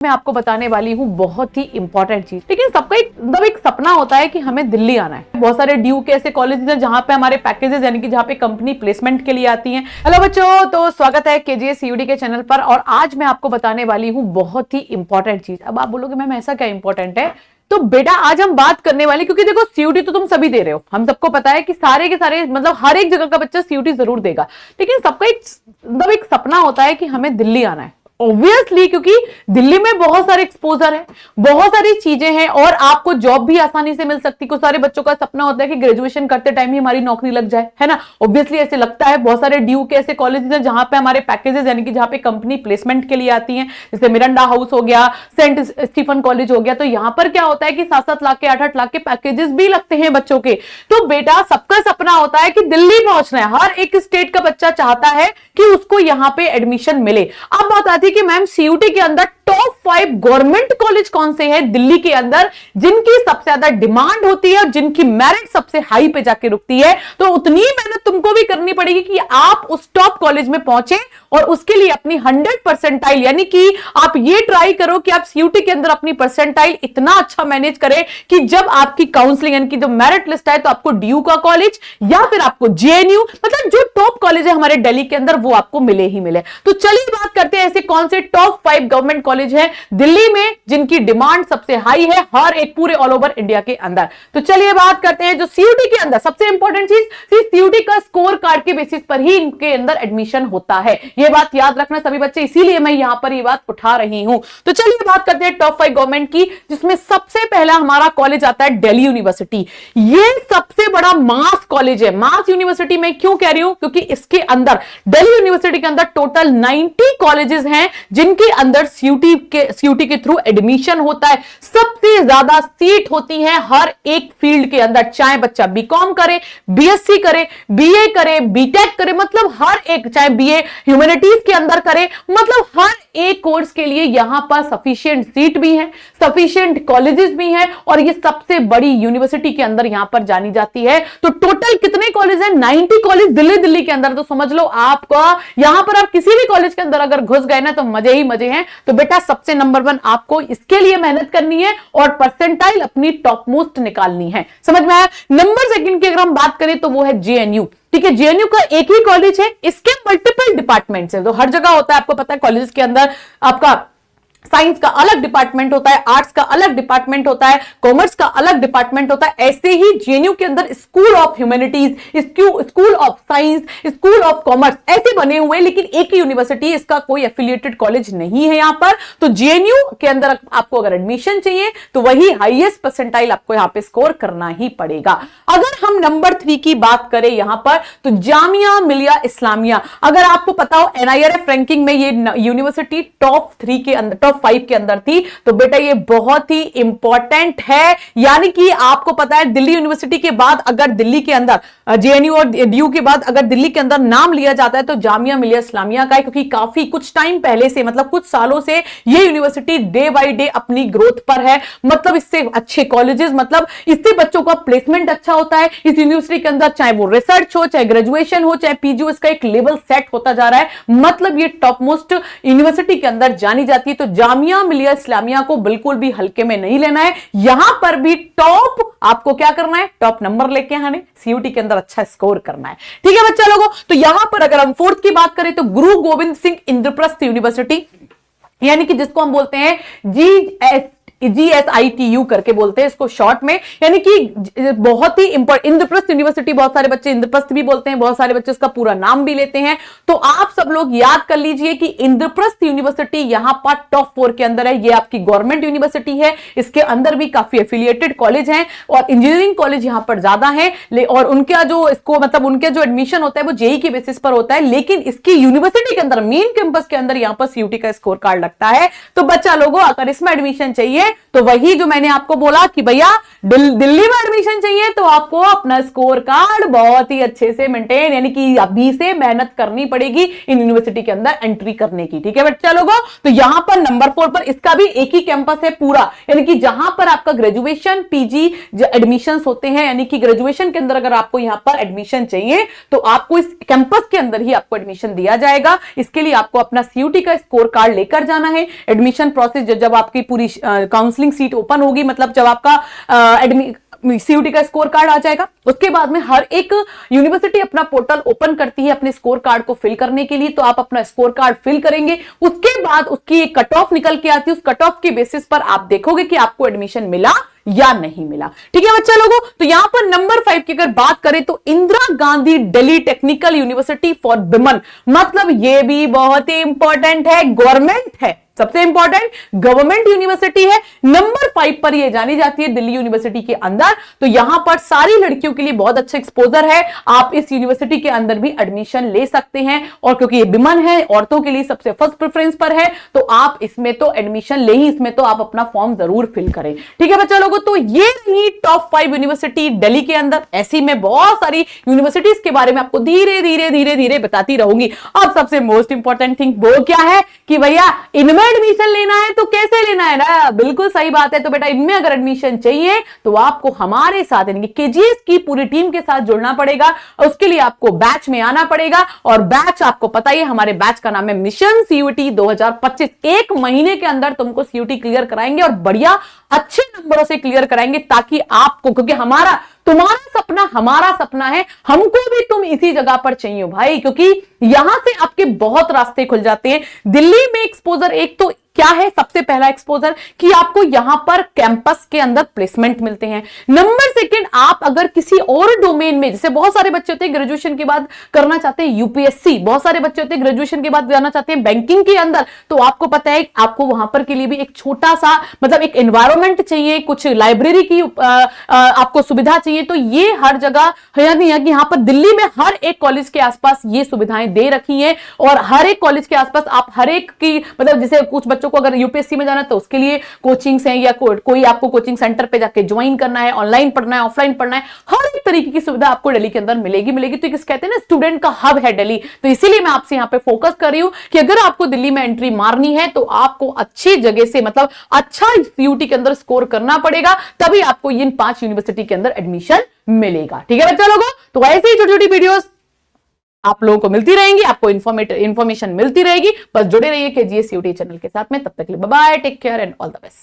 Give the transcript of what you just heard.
मैं आपको बताने वाली हूँ बहुत ही इंपॉर्टेंट चीज। लेकिन सबका एक सपना होता है कि हमें दिल्ली आना है। बहुत सारे ड्यू के ऐसे कॉलेजेस हैं जहां पे हमारे पैकेजेस यानी कि जहां पे कंपनी प्लेसमेंट के लिए आती हैं। हेलो बच्चों, तो स्वागत है केजीएस सीयूडी के चैनल पर। और आज मैं आपको बताने वाली हूँ बहुत ही इंपॉर्टेंट चीज। अब आप बोलोगे मैम ऐसा क्या इंपॉर्टेंट है? तो बेटा आज हम बात करने वाले, क्योंकि देखो सीयूटी तो तुम सभी दे रहे हो, हम सबको पता है कि सारे के सारे मतलब हर एक जगह का बच्चा सीयूटी जरूर देगा। लेकिन सबका एक सपना होता है कि हमें दिल्ली आना है। ऑब्वियसली, क्योंकि दिल्ली में बहुत सारे एक्सपोजर है, बहुत सारी चीजें हैं और आपको जॉब भी आसानी से मिल सकती है। कुछ सारे बच्चों का सपना होता है कि ग्रेजुएशन करते टाइम ही हमारी नौकरी लग जाए, है ना। ऑब्वियसली ऐसे लगता है। बहुत सारे ड्यू के ऐसे कॉलेजेस हैं जहां पे हमारे पैकेजेस यानी कि जहां पे कंपनी प्लेसमेंट के लिए आती है, जैसे मिरांडा हाउस हो गया, सेंट स्टीफन कॉलेज हो गया। तो यहां पर क्या होता है कि 7-7 लाख के 8-8 लाख के पैकेजेस भी लगते हैं बच्चों के। तो बेटा सबका सपना होता है कि दिल्ली पहुंचना है। हर एक स्टेट का बच्चा चाहता है कि उसको यहां पे एडमिशन मिले। अब बात आती है कि मैम सीयूटी के अंदर टॉप 5 गवर्नमेंट कॉलेज कौन से हैं दिल्ली के अंदर जिनकी सबसे ज्यादा डिमांड होती है और जिनकी मेरिट सबसे हाई पे जाके रुकती है। तो उतनी मेहनत तुमको भी करनी पड़ेगी कि आप उस टॉप कॉलेज में पहुंचे और उसके लिए अपनी 100 परसेंटाइल यानी कि आप ये ट्राई करो कि आप सीयूटी के अंदर अपनी परसेंटाइल इतना अच्छा मैनेज करें कि जब आपकी काउंसलिंग यानी कि जो मेरिट लिस्ट आए तो आपको डीयू का कॉलेज या फिर आपको जेएनयू, मतलब जो टॉप कॉलेज है हमारे दिल्ली के अंदर, वो आपको मिले ही मिले। तो चलिए बात करते हैं ऐसे कौन से टॉप 5 गवर्नमेंट कॉलेज है दिल्ली में जिनकी डिमांड सबसे हाई है हर एक पूरे ऑल ओवर इंडिया के अंदर। तो चलिए बात करते हैं जो सीयूटी के अंदर सबसे इंपॉर्टेंट चीज, सीयूटी का स्कोर कार्ड के बेसिस पर ही इनके अंदर एडमिशन होता है। यह बात याद रखना सभी बच्चे, इसीलिए मैं यहां पर यह बात उठा रही हूं। तो चलिए बात करते हैं टॉप 5 गवर्नमेंट की, जिसमें सबसे पहला हमारा कॉलेज आता है दिल्ली यूनिवर्सिटी। यह सबसे बड़ा मास कॉलेज है। मास यूनिवर्सिटी में क्यों कह रही हूं? क्योंकि इसके अंदर दिल्ली यूनिवर्सिटी के अंदर टोटल 90 कॉलेजेस हैं जिनके अंदर सीयूटी के थ्रू एडमिशन होता है। सबसे ज्यादा सीट होती है हर एक फील्ड के अंदर, चाहे बच्चा बीकॉम करे, बीएससी करे, बीए करे, बीटेक करे, मतलब हर एक, चाहे बीए ह्यूमैनिटीज के अंदर करे, मतलब हर एक कोर्स के लिए यहां पर सफिशिएंट सीट भी है, सफिशिएंट कॉलेजेस भी हैं और ये सबसे बड़ी यूनिवर्सिटी के अंदर यहां पर जानी जाती है। तो टोटल कितने कॉलेज हैं? 90 कॉलेज दिल्ली के अंदर। तो समझ लो आपका यहां पर आप किसी भी कॉलेज के अंदर अगर घुस गए ना तो मजे ही मजे हैं। तो बेटा सबसे नंबर 1 आपको इसके लिए मेहनत करनी है और परसेंटाइल अपनी टॉप मोस्ट निकालनी है। समझ में आया? नंबर 2 की अगर हम बात करें तो वो है जेएनयू। ठीक है, जेएनयू का एक ही कॉलेज है, इसके मल्टीपल डिपार्टमेंट्स हैं। तो हर जगह होता है, आपको पता है कॉलेज के अंदर आपका साइंस का अलग डिपार्टमेंट होता है, आर्ट्स का अलग डिपार्टमेंट होता है, कॉमर्स का अलग डिपार्टमेंट होता है। ऐसे ही जेएनयू के अंदर school of humanities, school of science, school of commerce ऐसे बने हुए हैं, लेकिन एक ही यूनिवर्सिटी, इसका कोई एफिलिएटेड कॉलेज नहीं है यहां पर। तो जेएनयू के अंदर आपको अगर एडमिशन चाहिए तो वही हाईएस्ट परसेंटाइल आपको यहां पे स्कोर करना ही पड़ेगा। अगर हम नंबर 3 की बात करें यहां पर तो जामिया मिलिया इस्लामिया। अगर आपको पता हो एनआईआरएफ रैंकिंग में ये यूनिवर्सिटी टॉप 3 के अंदर, टॉप 5 के अंदर थी। तो बेटा ये बहुत ही इंपॉर्टेंट है। यानी कि आपको पता है दिल्ली यूनिवर्सिटी के बाद अगर दिल्ली के अंदर जेएनयू और डीयू के बाद अगर दिल्ली के अंदर नाम लिया जाता है तो जामिया मिलिया इस्लामिया का है, क्योंकि काफी कुछ टाइम पहले से, मतलब कुछ सालों से ये यूनिवर्सिटी डे बाय डे अपनी ग्रोथ पर है। मतलब इससे अच्छे कॉलेजेस, मतलब इससे बच्चों का प्लेसमेंट अच्छा होता है इस यूनिवर्सिटी के अंदर, चाहे वो रिसर्च हो, चाहे ग्रेजुएशन हो, चाहे पीजी हो, इसका एक लेवल सेट होता जा रहा है। मतलब ये टॉप मोस्ट यूनिवर्सिटी के अंदर जानी जाती है। तो जामिया मिलिया इस्लामिया को बिल्कुल भी हल्के में नहीं लेना है। यहां पर भी टॉप आपको क्या करना है? टॉप नंबर लेके आने, सीयूटी के अंदर अच्छा स्कोर करना है। ठीक है बच्चा लोगों, तो यहां पर अगर हम 4th की बात करें तो गुरु गोविंद सिंह इंद्रप्रस्थ यूनिवर्सिटी, यानी कि जिसको हम बोलते हैं GSITU करके बोलते हैं इसको शॉर्ट में, यानी कि बहुत ही इंपॉर्टेंट इंद्रप्रस्थ यूनिवर्सिटी। बहुत सारे बच्चे इंद्रप्रस्थ भी बोलते हैं, बहुत सारे बच्चे उसका पूरा नाम भी लेते हैं। तो आप सब लोग याद कर लीजिए कि इंद्रप्रस्थ यूनिवर्सिटी यहां पर टॉप 4 के अंदर है। ये आपकी गवर्नमेंट यूनिवर्सिटी है, इसके अंदर भी काफी एफिलिएटेड कॉलेज हैं और इंजीनियरिंग कॉलेज यहां पर ज्यादा है। और उनका जो इसको मतलब उनका जो एडमिशन होता है वो जेईई के बेसिस पर होता है, लेकिन इसकी यूनिवर्सिटी के अंदर मेन कैंपस के अंदर यहां पर सीयूटी का स्कोर कार्ड लगता है। तो बच्चा लोगों अगर इसमें एडमिशन चाहिए तो वही जो मैंने आपको बोला कि भैया दिल्ली में एडमिशन चाहिए तो आपको अपना स्कोर कार्ड बहुत ही अच्छे से मेंटेन, यानी कि अभी से मेहनत करनी पड़ेगी इन यूनिवर्सिटी के अंदर एंट्री करने की। ठीक है बच्चा लोगों, तो यहां पर नंबर 4 पर इसका भी एक ही कैंपस है पूरा, यानी कि जहां पर आपका ग्रेजुएशन पीजी एडमिशंस होते हैं, यानी कि ग्रेजुएशन के अंदर अगर आपको यहां पर एडमिशन चाहिए तो आपको इस कैंपस के अंदर ही आपको एडमिशन दिया जाएगा। इसके लिए आपको अपना सीयूटी का स्कोर कार्ड लेकर जाना है। एडमिशन प्रोसेस जब आपकी पूरी काउंसलिंग सीट ओपन होगी, मतलब जब आपका सीयूटी का स्कोर कार्ड आ जाएगा, उसके बाद में हर एक यूनिवर्सिटी अपना पोर्टल ओपन करती है अपने स्कोर कार्ड को फिल करने के लिए, तो आप अपना स्कोर कार्ड फिल करेंगे। उसके बाद उसकी एक कट ऑफ निकल के आती है, उस कट ऑफ के बेसिस पर आप देखोगे कि आपको एडमिशन मिला या नहीं मिला। ठीक है बच्चा लोगों, तो यहां पर नंबर 5 की अगर बात करें तो Indira Gandhi Delhi technical university for women, मतलब यह भी बहुत ही इंपॉर्टेंट है, गवर्नमेंट है, सबसे इंपॉर्टेंट गवर्नमेंट यूनिवर्सिटी है। नंबर 5 पर यह जानी जाती है दिल्ली यूनिवर्सिटी के अंदर। तो यहां पर सारी लड़कियों के लिए बहुत अच्छा एक्सपोजर है, आप इस यूनिवर्सिटी के अंदर भी एडमिशन ले सकते हैं। और क्योंकि ये विमेन है, औरतों के लिए सबसे फर्स्ट प्रेफरेंस पर है, तो आप इसमें तो एडमिशन ले ही, इसमें तो आप अपना फॉर्म जरूर फिल करें। ठीक है बच्चा लोगों, तो ये रही टॉप 5 यूनिवर्सिटी दिल्ली के अंदर। ऐसी में बहुत सारी यूनिवर्सिटीज के बारे में आपको धीरे धीरे बताती रहूंगी। अब सबसे मोस्ट इंपॉर्टेंट थिंग वो क्या है कि भैया इनमें एडमिशन लेना है तो कैसे लेना है ना, बिल्कुल सही बात है। तो बेटा इनमें अगर एडमिशन चाहिए तो आपको हमारे साथ यानी कि केजीएस की पूरी टीम के साथ जुड़ना पड़ेगा। उसके लिए आपको बैच में आना पड़ेगा, और बैच आपको पता ही है, हमारे बैच का नाम है मिशन सीयूटी 2025। एक महीने के अंदर तुमको सीयूटी क्लियर कराएंगे और बढ़िया अच्छे नंबरों से क्लियर कराएंगे, ताकि आपको, क्योंकि तुम्हारा सपना हमारा सपना है, हमको भी तुम इसी जगह पर चाहिए भाई, क्योंकि यहां से आपके बहुत रास्ते खुल जाते हैं। दिल्ली में एक्सपोजर एक तो क्या है, सबसे पहला एक्सपोजर कि आपको यहां पर कैंपस के अंदर प्लेसमेंट मिलते हैं। नंबर सेकंड, आप अगर किसी और डोमेन में, जैसे बहुत सारे बच्चे होते हैं ग्रेजुएशन के बाद करना चाहते हैं यूपीएससी, बहुत सारे बच्चे होते हैं ग्रेजुएशन के बाद जाना चाहते हैं बैंकिंग के अंदर, तो आपको पता है आपको वहां पर के लिए भी एक छोटा सा, मतलब एक एनवायरमेंट चाहिए, कुछ लाइब्रेरी की आपको सुविधा चाहिए। तो ये हर जगह है नहीं है कि यहाँ पर दिल्ली में हर एक कॉलेज के आसपास ये सुविधाएं दे रखी है, और हर एक कॉलेज के आसपास आप हर एक की, मतलब जैसे कुछ बच्चों को अगर यूपीएससी में जाना है तो उसके लिए कोचिंग्स हैं, या कोई आपको कोचिंग सेंटर पे जाके ज्वाइन करना है, ऑनलाइन पढ़ना है, ऑफलाइन पढ़ना है, हर एक तरीके की सुविधा आपको दिल्ली के अंदर मिलेगी। तो किस कहते हैं ना, स्टूडेंट का हब है दिल्ली। तो इसीलिए मैं आपसे यहाँ पे फोकस कर रही हूँ कि अगर आपको दिल्ली में एंट्री मारनी है तो आपको अच्छी जगह से, मतलब अच्छा सीयूटी के अंदर स्कोर करना पड़ेगा, तभी आपको इन 5 यूनिवर्सिटी के अंदर एडमिशन मिलेगा। ठीक है बच्चा लोगों, तो ऐसे ही छोटी छोटी वीडियोस आप लोगों को मिलती रहेंगी, आपको इंफॉर्मेशन मिलती रहेगी। बस जुड़े रहिए केजीएस सीयूटी चैनल के साथ में। तब तक के लिए bye bye, take care and all the best.